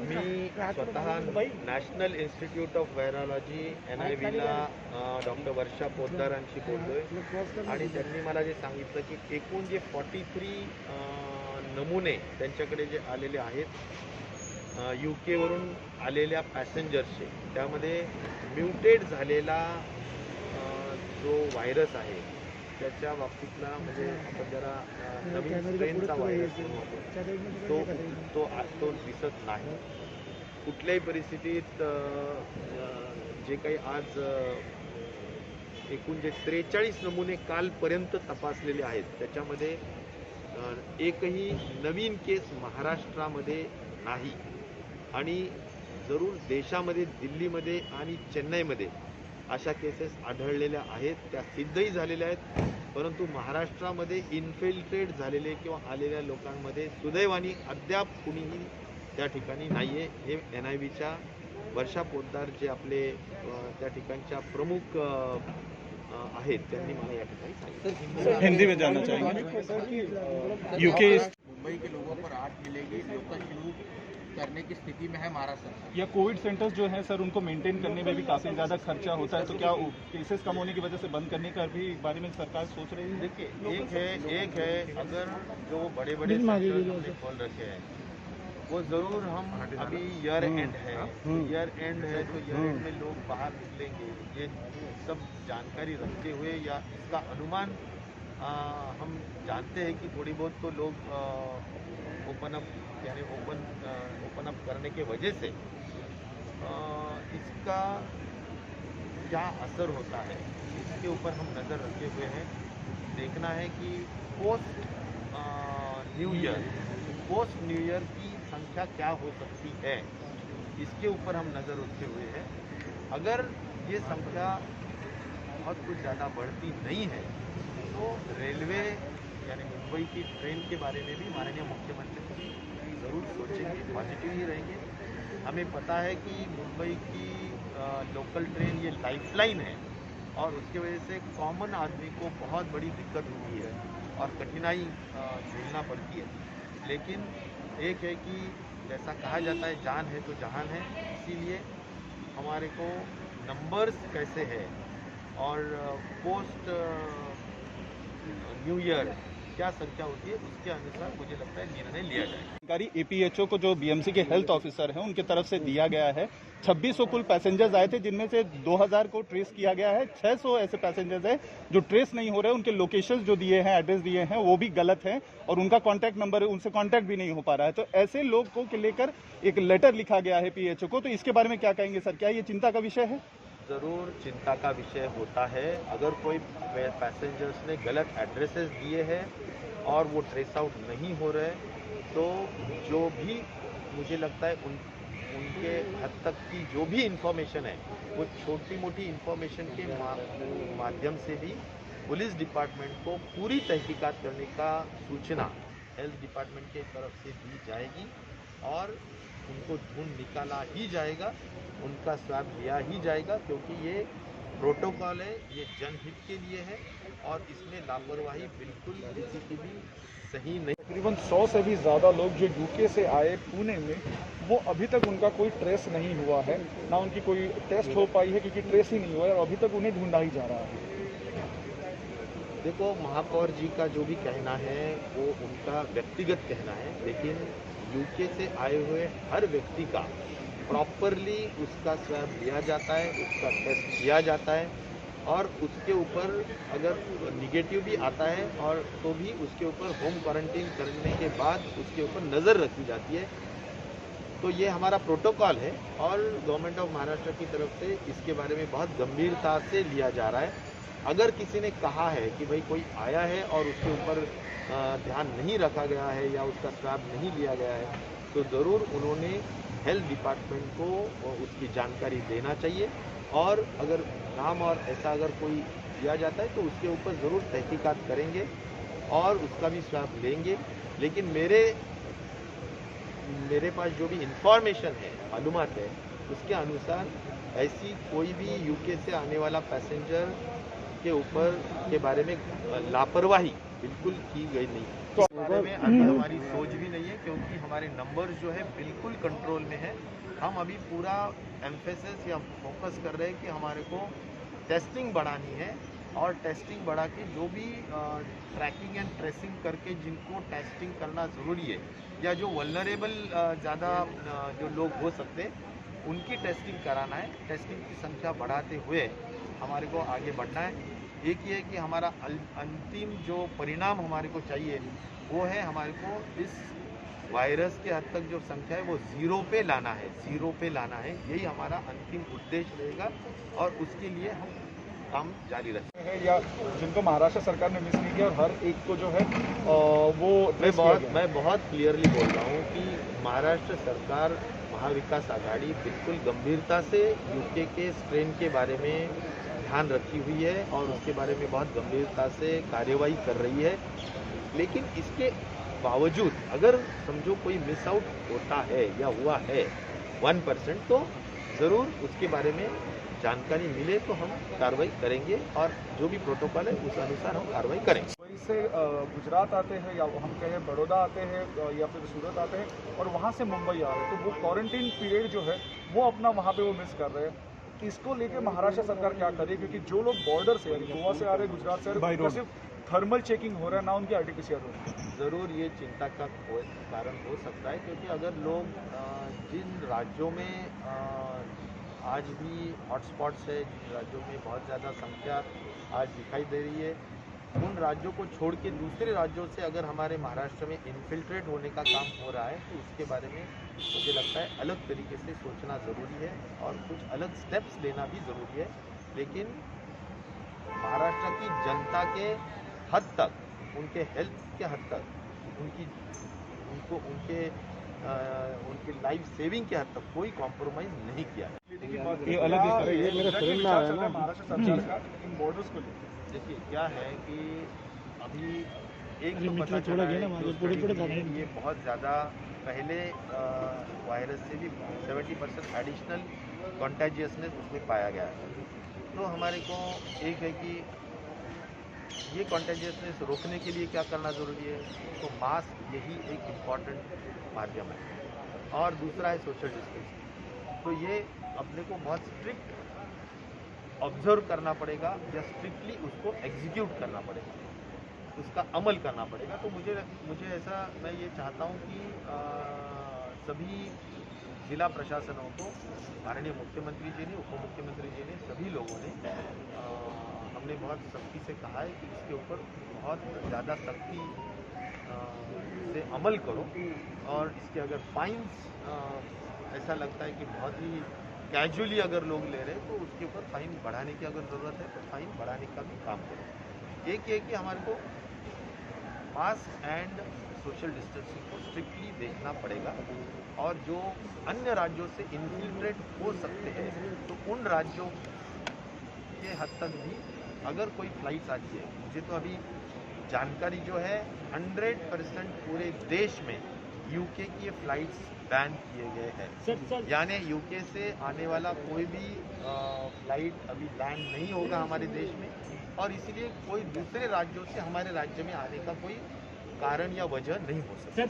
मी स्वतः national institute of virology NIVला doctor Varsha पोद्दारांशी बोलतोय आणि त्यांनी मला जे सांगितलं की एकूण जे 43 नमुने त्यांच्याकडे जे आलेले आहेत UK वरून आलेल्या पॅसेंजर्सचे, त्यामध्ये म्युटेट झालेला जो व्हायरस आहे त्याच्या बाबतीतला म्हणजे आपण जरा नवीन स्ट्रेनचा व्हायरस तो दिसत नाही. कुठल्याही परिस्थितीत जे काही आज एकूण जे 43 नमुने कालपर्यंत तपासलेले आहेत त्याच्यामध्ये एकही नवीन केस महाराष्ट्रामध्ये नाही आणि जरूर देशामध्ये दिल्लीमध्ये आणि चेन्नईमध्ये अशा केसेस आढळलेल्या आहेत, त्या सिद्धही झालेल्या आहेत. परंतु महाराष्ट्रामध्ये इन्फिल्ट्रेट झालेले किंवा आलेल्या लोकांमध्ये सुदैवाने अद्याप कुणीही त्या ठिकाणी नाही आहे. हे NIVच्या वर्षा पोद्दार जे आपले त्या ठिकाणच्या प्रमुख आहेत त्यांनी मला या ठिकाणी सांगितलं. हिंदी में जानना चाहेंगे UK मुंबई के लोगों पर आठ मिलेगी, लोकल शुरू करने की स्थिति में है महाराष्ट्र सरकार। या कोविड सेंटर्स जो है सर उनको मेंटेन करने में भी काफी ज्यादा खर्चा होता है, तो क्या केसेस कम होने की वजह से बंद करने का भी बारे में सरकार सोच रही है? देखिए एक है अगर जो बड़े बड़े सेंटर्स हमने खोल रखे हैं वो जरूर हम अभी ईयर एंड है तो ईयर एंड में लोग बाहर निकलेंगे, ये सब जानकारी रखते हुए या इसका अनुमान हम जानते हैं कि थोड़ी बहुत तो लोग ओपन अप यानी ओपन अप करने के वजह से इसका क्या असर होता है इसके ऊपर हम नज़र रखे हुए हैं. देखना है कि पोस्ट न्यू ईयर की संख्या क्या हो सकती है, इसके ऊपर हम नज़र रखे हुए हैं. अगर ये संख्या बहुत कुछ ज़्यादा बढ़ती नहीं है तो रेलवे यानी मुंबई की ट्रेन के बारे में भी माननीय मुख्यमंत्री ज़रूर सोचेंगे, पॉजिटिव ही रहेंगे. हमें पता है कि मुंबई की लोकल ट्रेन ये लाइफलाइन है और उसकी वजह से कॉमन आदमी को बहुत बड़ी दिक्कत होती है और कठिनाई झेलना पड़ती है. लेकिन एक है कि जैसा कहा जाता है जान है तो जहान है, इसीलिए हमारे को नंबर्स कैसे है और पोस्ट न्यू ईयर क्या संख्या होती है उसके अनुसार मुझे लगता है निर्णय लिया जाएगा. जानकारी APHO को जो BMC के हेल्थ ऑफिसर हैं उनके तरफ से दिया गया है. 2600 कुल पैसेंजर्स आए थे जिनमें से 2000 को ट्रेस किया गया है. 600 ऐसे पैसेंजर्स हैं जो ट्रेस नहीं हो रहे, उनके लोकेशंस जो दिए हैं, एड्रेस दिए हैं वो भी गलत हैं और उनका कॉन्टैक्ट नंबर उनसे कॉन्टैक्ट भी नहीं हो पा रहा है. तो ऐसे लोगों को लेकर एक लेटर लिखा गया है PHO को, तो इसके बारे में क्या कहेंगे सर? क्या ये चिंता का विषय है? ज़रूर चिंता का विषय होता है. अगर कोई पैसेंजर्स ने गलत एड्रेसेस दिए हैं और वो ट्रेस आउट नहीं हो रहे तो जो भी मुझे लगता है उनके हद तक की जो भी इंफॉर्मेशन है वो छोटी मोटी इंफॉर्मेशन के माध्यम से भी पुलिस डिपार्टमेंट को पूरी तहकीकात करने का सूचना हेल्थ डिपार्टमेंट के तरफ से दी जाएगी और उनको ढूंढ निकाला ही जाएगा, उनका स्वाब लिया ही जाएगा, क्योंकि ये प्रोटोकॉल है, ये जनहित के लिए है और इसमें लापरवाही बिल्कुल किसी की भी सही नहीं. तकरीबन 100 से भी ज़्यादा लोग जो UK से आए पुणे में, वो अभी तक उनका कोई ट्रेस नहीं हुआ है, ना उनकी कोई टेस्ट हो पाई है क्योंकि ट्रेस ही नहीं हुआ है और अभी तक उन्हें ढूंढा ही जा रहा है. देखो महापौर जी का जो भी कहना है वो उनका व्यक्तिगत कहना है, लेकिन UK से आए हुए हर व्यक्ति का प्रॉपरली उसका स्वैब लिया जाता है, उसका टेस्ट किया जाता है और उसके ऊपर अगर निगेटिव भी आता है और तो भी उसके ऊपर होम क्वारंटीन करने के बाद उसके ऊपर नज़र रखी जाती है. तो ये हमारा प्रोटोकॉल है और गवर्नमेंट ऑफ महाराष्ट्र की तरफ से इसके बारे में बहुत गंभीरता से लिया जा रहा है. अगर किसी ने कहा है कि भाई कोई आया है और उसके ऊपर ध्यान नहीं रखा गया है या उसका स्वैब नहीं लिया गया है तो ज़रूर उन्होंने हेल्थ डिपार्टमेंट को उसकी जानकारी देना चाहिए और अगर नाम और ऐसा अगर कोई दिया जाता है तो उसके ऊपर ज़रूर तहकीकात करेंगे और उसका भी स्वैब लेंगे. लेकिन मेरे पास जो भी इंफॉर्मेशन है, मालूमात है, उसके अनुसार ऐसी कोई भी UK से आने वाला पैसेंजर के ऊपर के बारे में लापरवाही बिल्कुल की गई नहीं है। तो इस बारे में अभी हमारी सोच भी नहीं है, क्योंकि हमारे नंबर जो है बिल्कुल कंट्रोल में है। हम अभी पूरा एम्फेसिस या फोकस कर रहे हैं कि हमारे को टेस्टिंग बढ़ानी है, और टेस्टिंग बढ़ा के जो भी ट्रैकिंग एंड ट्रेसिंग करके जिनको टेस्टिंग करना ज़रूरी है, या जो वल्नरेबल ज़्यादा जो लोग हो सकते हैं उनकी टेस्टिंग कराना है। टेस्टिंग की संख्या बढ़ाते हुए हमारे को आगे बढ़ना है। एक ये है कि हमारा अंतिम जो परिणाम हमारे को चाहिए वो है, हमारे को इस वायरस के हद तक जो संख्या है वो ज़ीरो पे लाना है, ज़ीरो पे लाना है। यही हमारा अंतिम उद्देश्य रहेगा, और उसके लिए हम काम जारी रखेंगे। है या जिनको महाराष्ट्र सरकार ने मिस नहीं किया और हर एक को जो है वो trace किया गया है। मैं बहुत क्लियरली बोल रहा हूँ कि महाराष्ट्र सरकार, महाविकास आघाड़ी बिल्कुल गंभीरता से यूके के स्ट्रेन के बारे में ध्यान रखी हुई है, और उसके बारे में बहुत गंभीरता से कार्यवाही कर रही है। लेकिन इसके बावजूद अगर समझो कोई मिस आउट होता है या हुआ है 1%, तो ज़रूर उसके बारे में जानकारी मिले तो हम कार्रवाई करेंगे, और जो भी प्रोटोकॉल है उस अनुसार हम कार्रवाई करेंगे। वहीं से गुजरात आते हैं, या हम कहें बड़ौदा आते हैं, या फिर सूरत आते हैं और वहाँ से मुंबई आ रहे हैं, तो वो क्वारंटीन पीरियड जो है वो अपना वहाँ पे वो मिस कर रहे हैं। इसको लेके महाराष्ट्र सरकार क्या करे, क्योंकि जो लोग बॉर्डर से यानी गोवा से आ रहे हैं, गुजरात से आ रहे हैं, उनका सिर्फ थर्मल चेकिंग हो रहा है, ना उनकी आरटीपीसीआर हो रही है। ज़रूर ये चिंता का कारण हो सकता है, क्योंकि अगर लोग जिन राज्यों में आज भी हॉटस्पॉट्स है, जिन राज्यों में बहुत ज़्यादा संख्या आज दिखाई दे रही है, उन राज्यों को छोड़ के दूसरे राज्यों से अगर हमारे महाराष्ट्र में इन्फिल्ट्रेट होने का काम हो रहा है, तो उसके बारे में मुझे लगता है अलग तरीके से सोचना ज़रूरी है, और कुछ अलग स्टेप्स लेना भी ज़रूरी है। लेकिन महाराष्ट्र की जनता के हद तक, उनके हेल्थ के हद तक, उनके लाइफ सेविंग के हद तक कोई कॉम्प्रोमाइज़ नहीं किया है। ये अलग ही ये मेरे फ्रेंड में आया ना महाराष्ट्र सरकार का इन बॉर्डर्स को लेकर। देखिए क्या है कि अभी एक तो पता चला है कि उस study में ये बहुत ज़्यादा पहले वायरस से भी 70% एडिशनल कॉन्टेजियसनेस उसमें पाया गया है। तो हमारे को एक है कि ये कॉन्टेजियसनेस रोकने के लिए क्या करना ज़रूरी है, तो मास्क यही एक इम्पॉर्टेंट माध्यम है, और दूसरा है सोशल डिस्टेंसिंग। तो ये अपने को बहुत स्ट्रिक्ट ऑब्जर्व करना पड़ेगा, या स्ट्रिक्टली उसको एग्जीक्यूट करना पड़ेगा, उसका अमल करना पड़ेगा। तो मुझे ऐसा, मैं ये चाहता हूँ कि सभी जिला प्रशासनों को, माननीय मुख्यमंत्री जी ने, उप मुख्यमंत्री जी ने, सभी लोगों ने, हमने बहुत सख्ती से कहा है कि इसके ऊपर बहुत ज़्यादा सख्ती से अमल करो, और इसके अगर फाइन्स ऐसा लगता है कि बहुत ही कैजुअली अगर लोग ले रहे हैं, तो उसके ऊपर फाइन बढ़ाने की अगर ज़रूरत है तो फाइन बढ़ाने का भी काम करो। एक ये कि हमारे को मास्क एंड सोशल डिस्टेंसिंग को स्ट्रिक्टली देखना पड़ेगा, और जो अन्य राज्यों से इन्फिल्ट्रेट हो सकते हैं, तो उन राज्यों के हद तक भी अगर कोई फ्लाइट्स आती है, मुझे तो अभी जानकारी जो है 100% पूरे देश में यूके की फ्लाइट्स बैन किए गए हैं, यानी यूके से आने वाला कोई भी फ्लाइट अभी लैंड नहीं होगा हमारे देश में, और इसीलिए कोई दूसरे राज्यों से हमारे राज्य में आने का कोई कारण या वजह नहीं हो सकता।